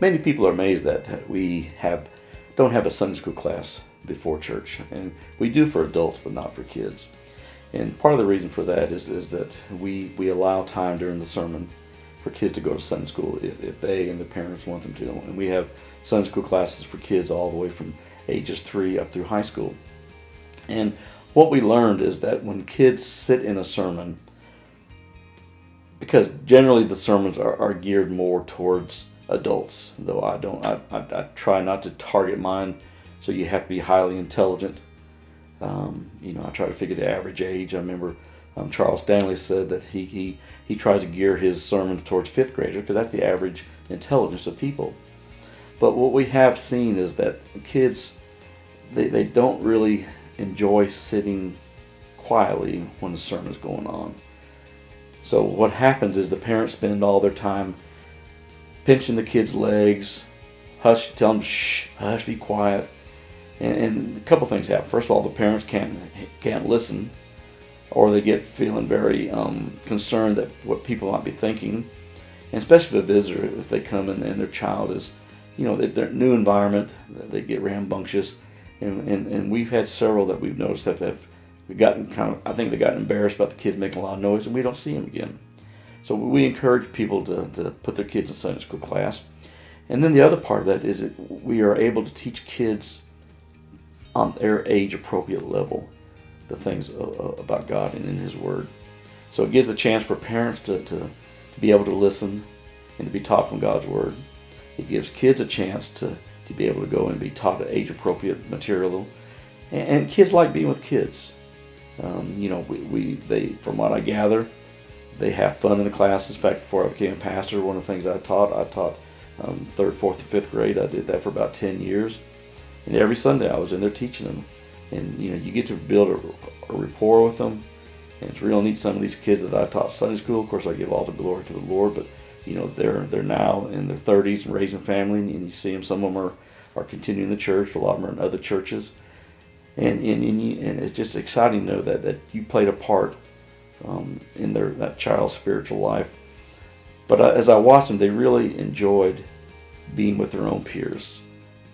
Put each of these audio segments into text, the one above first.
Many people are amazed that we don't have a Sunday school class before church, and we do for adults, but not for kids. And part of the reason for that is that we allow time during the sermon for kids to go to Sunday school if they and the parents want them to. And we have Sunday school classes for kids all the way from ages 3 up through high school. And what we learned is that when kids sit in a sermon, because generally the sermons are geared more towards adults, though I try not to target mine, so you have to be highly intelligent. I try to figure the average age. I remember Charles Stanley said that he tries to gear his sermons towards 5th graders because that's the average intelligence of people. But what we have seen is that kids, they don't really enjoy sitting quietly when the sermon is going on. So what happens is the parents spend all their time pinching the kids' legs, hush, tell them, shh, hush, be quiet. And a couple things happen. First of all, the parents can't listen, or they get feeling very concerned that what people might be thinking. And especially if a visitor, if they come in and their child is, their new environment, they get rambunctious. And we've had several that we've noticed that have gotten I think they got embarrassed about the kids making a lot of noise, and we don't see them again. So we encourage people to put their kids in Sunday school class. And then the other part of that is that we are able to teach kids on their age appropriate level the things about God and in His Word. So it gives a chance for parents to be able to listen and to be taught from God's Word. It gives kids a chance to be able to go and be taught age appropriate material. And kids like being with kids. They, from what I gather, they have fun in the classes. In fact, before I became a pastor, one of the things I taught 3rd, 4th, and 5th grade. I did that for about 10 years. And every Sunday I was in there teaching them. And, you get to build a rapport with them. And it's real neat. Some of these kids that I taught Sunday school, of course, I give all the glory to the Lord. But, they're now in their 30s and raising family. And you see them, some of them are continuing the church. A lot of them are in other churches. And it's just exciting to know that you played a part in that child's spiritual life. But as I watched them, they really enjoyed being with their own peers.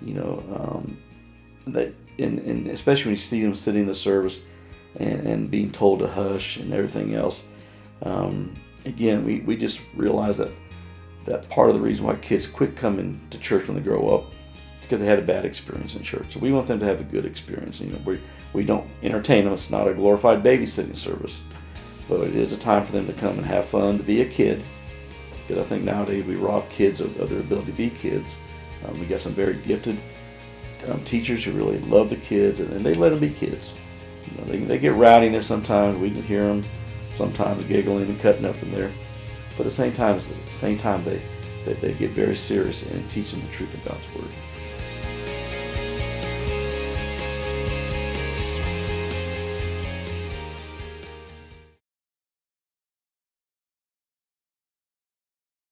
That and especially when you see them sitting in the service and being told to hush and everything else. Again, we just realize that part of the reason why kids quit coming to church when they grow up is because they had a bad experience in church. So we want them to have a good experience. We don't entertain them. It's not a glorified babysitting service, but it is a time for them to come and have fun, to be a kid. Because I think nowadays we rob kids of their ability to be kids. We got some very gifted teachers who really love the kids, and they let them be kids. They get rowdy in there sometimes. We can hear them sometimes giggling and cutting up in there. But at the same time, they get very serious in teaching the truth of God's Word.